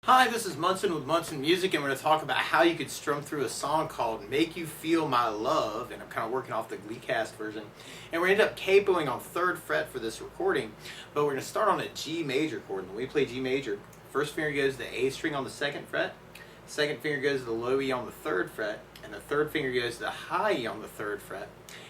Hi, this is Munson with Munson Music, and we're going to talk about how you could strum through a song called Make You Feel My Love, and I'm kind of working off the Glee cast version. And we're going to end up capoing on 3rd fret for this recording, but we're going to start on a G major chord. And when we play G major, first finger goes to the A string on the 2nd fret, second finger goes to the low E on the 3rd fret, and the 3rd finger goes to the high E on the 3rd fret.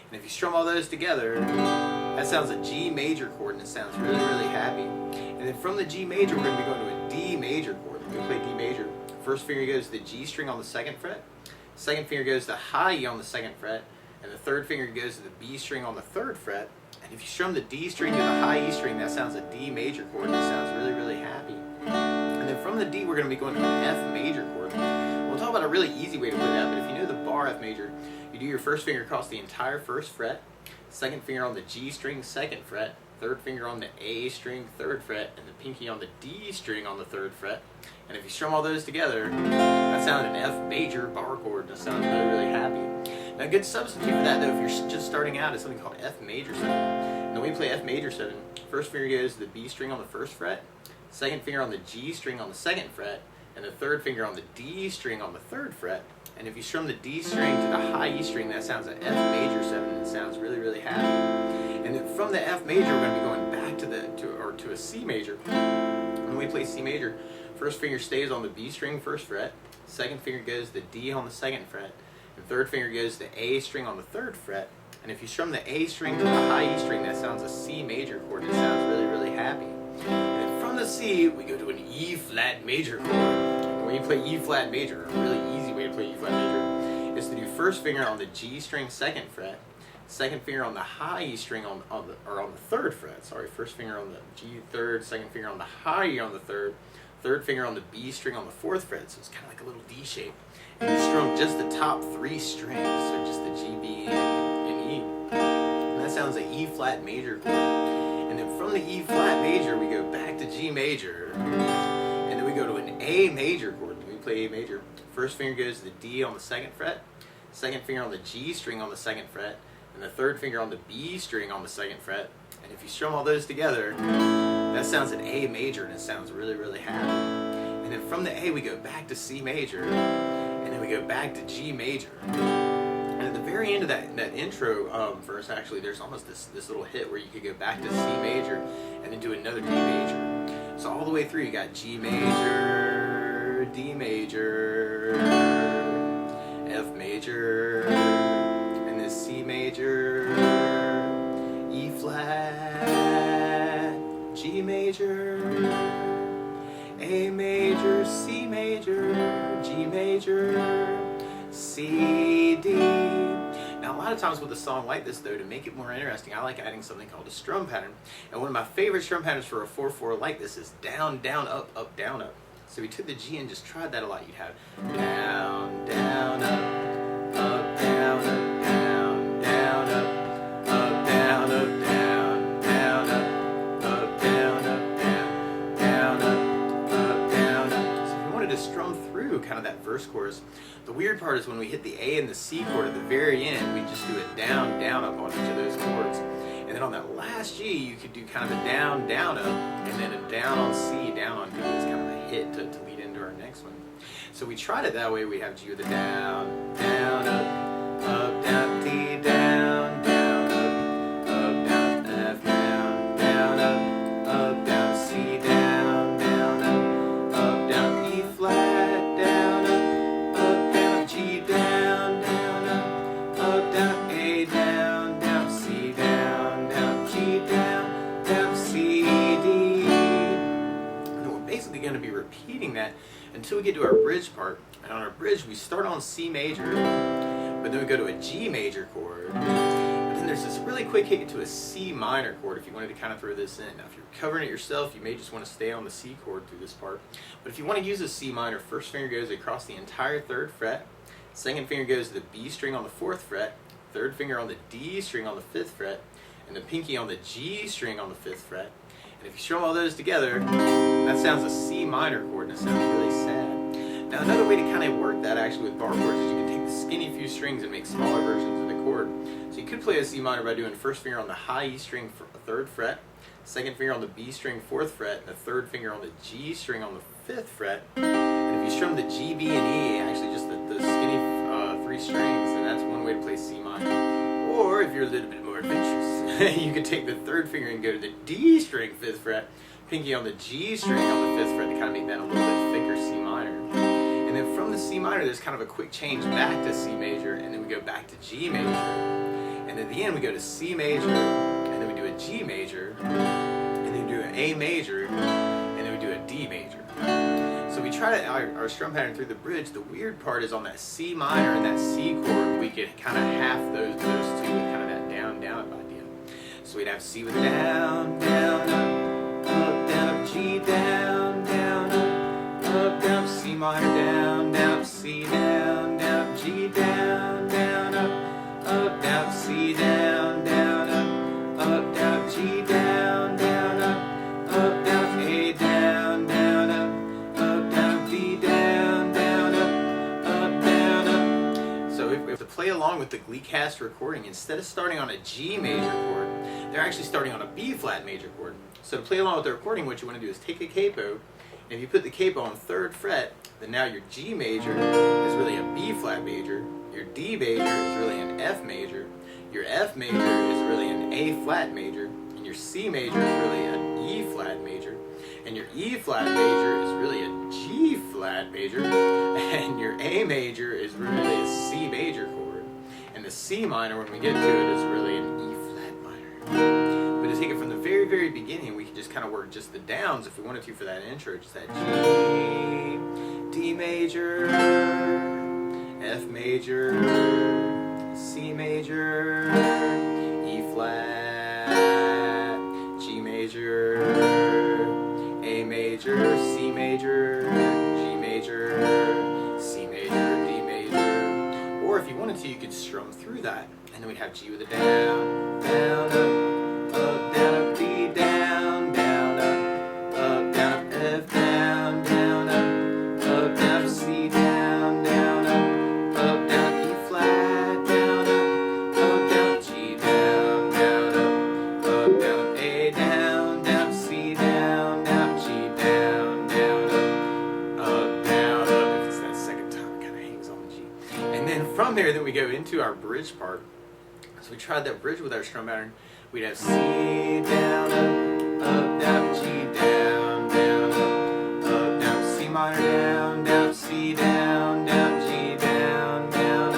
And if you strum all those together, that sounds a G major chord, and it sounds really, really happy. And then from the G major, we're going to be going to a D major chord. We play D major. First finger goes to the G string on the 2nd fret, second finger goes to the high E on the 2nd fret, and the 3rd finger goes to the B string on the 3rd fret. And if you strum the D string to the high E string, that sounds a D major chord, and it sounds really, really happy. And then from the D, we're going to be going to an F major chord. We'll talk about a really easy way to play that, but if you know the bar F major, you do your first finger across the entire 1st fret, second finger on the G string, 2nd fret, 3rd finger on the A string, 3rd fret, and the pinky on the D string on the 3rd fret. And if you strum all those together, that sounds an F major bar chord. That sounds really, really happy. Now, a good substitute for that, though, if you're just starting out, is something called F major 7. And when we play F major 7, first finger goes to the B string on the 1st fret, second finger on the G string on the 2nd fret, and the 3rd finger on the D string on the 3rd fret. And if you strum the D string to the high E string, that sounds an F major 7, and it sounds really, really happy. And then from the F major, we're going to be going back to a C major. When we play C major, first finger stays on the B string 1st fret, second finger goes to the D on the 2nd fret, and 3rd finger goes to the A string on the 3rd fret. And if you strum the A string to the high E string, that sounds a C major chord, and it sounds really, really happy. And then from the C, we go to an E flat major chord. And when you play E flat major, a really easy way to play E flat major is to do first finger on the G string 2nd fret, second finger on the high E string on the 3rd fret. Sorry, first finger on the G 3rd, second finger on the high E on the 3rd, 3rd finger on the B string on the 4th fret. So it's kind of like a little D shape. And you strum just the top 3 strings, so just the G, B, and E. And that sounds an E flat major chord. And then from the E flat major, we go back to G major, and then we go to an A major chord. When we play A major, first finger goes to the D on the 2nd fret, second finger on the G string on the 2nd fret, and the 3rd finger on the B string on the 2nd fret. And if you strum all those together, that sounds an A major, and it sounds really, really happy. And then from the A, we go back to C major, and then we go back to G major. And at the very end of that intro verse, actually, there's almost this little hit where you could go back to C major and then do another D major. So all the way through, you got G major, D major, F major, and then C major, E flat, G major, A major, C major, G major, C, D. Now, a lot of times with a song like this, though, to make it more interesting, I like adding something called a strum pattern. And one of my favorite strum patterns for a 4/4 like this is down, down, up, down, up. So we took the G and just tried that a lot. You'd have down, down, up, down, up, down, down, up, down, up, down, down, up, down, up, down, down, up, down, up. So if you wanted to strum through kind of that verse chorus, the weird part is when we hit the A and the C chord at the very end, we just do a down, down, up on each of those chords. And then on that last G, you could do kind of a down, down, up, and then a down on C, down on D as kind of a hit to lead into our next one. So we tried it that way. We have G with a down, down, up, down, D, down, down, up, down, F, down, down, up, down, C, down, down, E flat, down, up, down, G, down, down, A, down, C, down, G, down, C, D. And then we're basically going to be repeating that until we get to our bridge part. And on our bridge, we start on C major, but then we go to a G major chord. But then there's this really quick hit to a C minor chord if you wanted to kind of throw this in. Now, if you're covering it yourself, you may just want to stay on the C chord through this part. But if you want to use a C minor, first finger goes across the entire 3rd fret, second finger goes to the B string on the 4th fret, 3rd finger on the D string on the 5th fret, and the pinky on the G string on the 5th fret. And if you strum all those together, that sounds a C minor chord, and it sounds really sad. Now, another way to kind of work that actually with bar chords is you can take the skinny few strings and make smaller versions of the chord. chord. So you could play a C minor by doing the first finger on the high E string for the 3rd fret, second finger on the B string 4th fret, and the 3rd finger on the G string on the 5th fret. And if you strum the G, B, and E, actually just the skinny 3 strings, then that's one way to play C minor. Or if you're a little bit more adventurous, you could take the 3rd finger and go to the D string 5th fret, pinky on the G string on the 5th fret to kind of make that a little bit thicker C minor. And then from the C minor, there's kind of a quick change back to C major, and then we go back to G major. And at the end, we go to C major, and then we do a G major, and then we do an A major, and then we do a D major. So we try to, our strum pattern through the bridge, the weird part is on that C minor and that C chord, we could kind of half those two with kind of that down, down up idea. So we'd have C with a down, down, up, down, up, G, down, down, up, down, C minor, down, down, C, down, down, G, down, down, up, down, C, down, down, up, down, G, down, down, up, down, A, down, down, up, down, D, down, down, down, up. So if we have to play along with the Glee cast recording, instead of starting on a G major chord, they're actually starting on a B flat major chord. So to play along with the recording, what you want to do is take a CAPO, and if you put the CAPO on 3rd fret, then now your G major is really a B flat major, your D major is really an F major, your F major is really an A flat major, and your C major is really an E flat major, and your E flat major is really a G flat major, and your A major is really a C major chord, and the C minor, when we get to it, is really an E flat minor. But to take it from the very, very beginning, we can just kind of work just the downs if we wanted to for that intro, just that G, D major, F major, C major, E flat, G major, A major, C major, G major, C major, D major. Or if you wanted to, you could strum through that, and then we'd have G with a down, down, down, up, D, down, down, up, down, up, F, down, down, up, down, C, down, down, up, down, E flat, down, down, G, down, down, down, A, down, down, C, down, down, G, down, down, down, up. If it's that second time, it kind of hangs on the G. And then from there, then we go into our bridge part. So we tried that bridge with our strum pattern. We'd have C, down, down, G, down, down, down, C minor, down, C, down, G, down, down,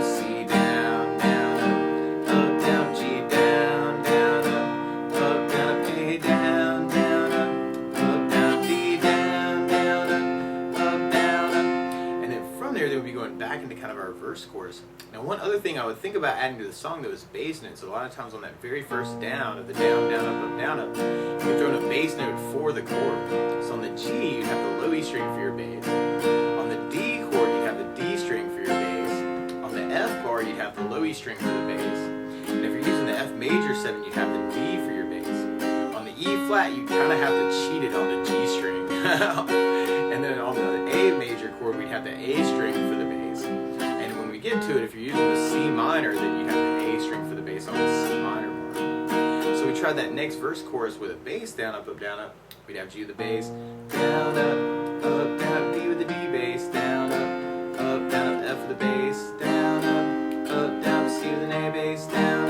C, down, down, G, down, down, A, down, down, D, down, down, and then from there, they would be going back into kind of our verse chorus. Now, one other thing I would think about adding to the song, though, is bass notes. So a lot of times on that very first down of the down, down, up, you throw in a bass note for the chord. So on the G, you'd have the low E string for your bass. On the D chord, you'd have the D string for your bass. On the F bar, you'd have the low E string for the bass. And if you're using the F major 7, you'd have the D for your bass. On the E flat, you kind of have to cheat it on the G string. And then on the A major chord, we'd have the A string for the bass. Get to it, if you're using the C minor, then you have the A string for the bass on the C minor bar. So we tried that next verse chorus with a bass down, up, down, up. We'd have G with the bass, down, up, down, up, D with the D bass, down, up, down, up, F with the bass, down, up, down, C with an A bass, down,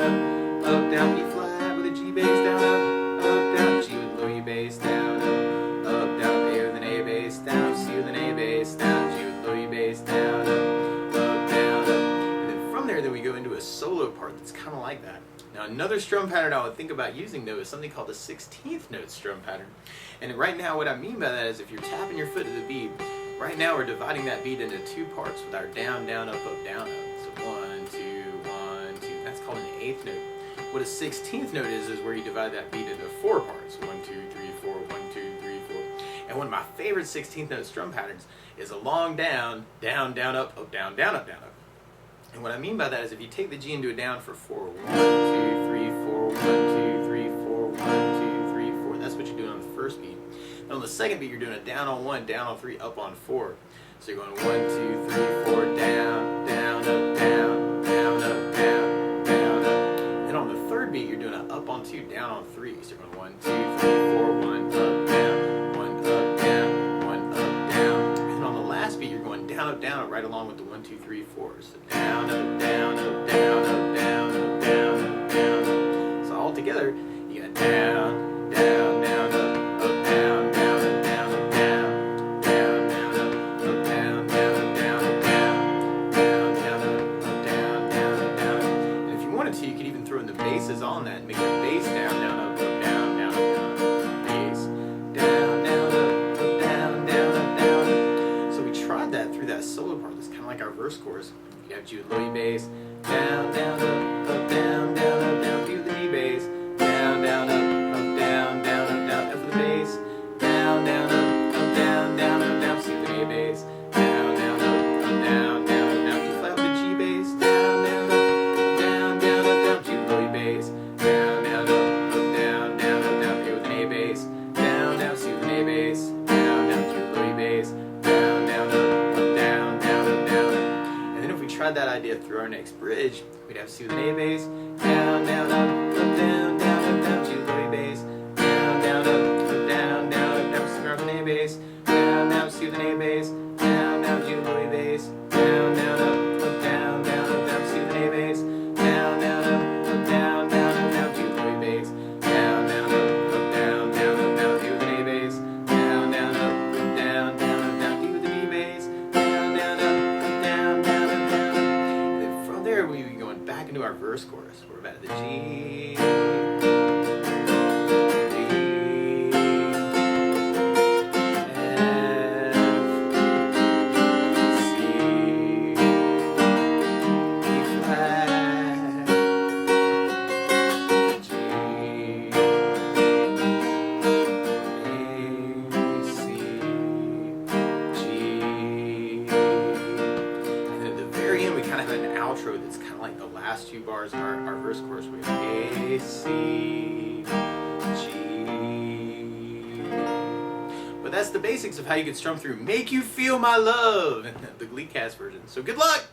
down, E flat with a G bass, down, down, G with low E bass, down, down, A with an A bass, down, C with an A bass, down, G with low E bass, down, then we go into a solo part that's kind of like that. Now, another strum pattern I would think about using, though, is something called the 16th note strum pattern. And right now, what I mean by that is if you're tapping your foot to the beat, right now we're dividing that beat into 2 parts with our down, down, up, down, up. So 1, 2, 1, 2. That's called an 8th note. What a 16th note is where you divide that beat into 4 parts. 1, 2, 3, 4, 1, 2, 3, 4. And one of my favorite 16th note strum patterns is a long down, down, down, up, down, down, up, down, up. And what I mean by that is if you take the G and do a down for 4, 1, 2, 3, 4, 1, 2, 3, 4, 1, 2, 3, 4. That's what you're doing on the first beat. And on the second beat, you're doing a down on 1, down on 3, up on 4. So you're going 1, 2, 3, 4, down, down, up, down, down, up, 2 down on 3. So you're going 1, 2, 3, 4, 1 up, down, 1 up, down, 1 up, down. And then on the last beat, you're going down, right along with the 1, 2, 3, 4. So down, up, down, up, down, up, down, up, down, up, down. So all together, you got down, down, down, up, down, down, up, down, up, down, down, down, up, down, down, up, down, up, down, down, down, up, down, down, up, down. And if you wanted to, you could even throw in the basses on that and make the bass down, down, up, down, down, down, bass, down, down, up, down, down, up, down. So we tried that through that solo part. That's kind of like our verse chorus. You have G low E bass, down, down, up, down, down, up, down, B with the D bass, down, down, up, down, down, up, down, F with the bass, down, down, up, down, down, up, down, C with the A bass, down, down, up, down, down, up, down, E flat with the G bass, down, down, up, down, down, up, down, G with the low E bass, down, down, up, down, down, up, down, A with an A bass, down, down, C with an A bass, down, down, G with the low E bass, down, down, up, down, down, up, down. And then if we tried that idea through our next bridge, we'd have C with an A bass, down, down, up, down, down, up, down, G with the low E bass, down, down, up, down, down, up, down, C with an A bass, down, down, C with an A bass, down, down, G with the low E bass, down, down, up, down, down, up, down, C with an A bass, down, down, up, down, down, up, down, G with the low E bass, down, down, up, down, down, up, down, D with an A bass, down, down, up, down, down, up, down, D with the D bass, down, down, up, down, down, up, down. And then from there, we'd be going back into our verse chorus. We're back to the G, D, F, C, E flat, G, A, C, G. And then at the very end, we kind of have an outro that's kind of like the last 2 bars of our verse chorus. We have A, C, G. But that's the basics of how you can strum through Make You Feel My Love in the Glee cast version. So good luck!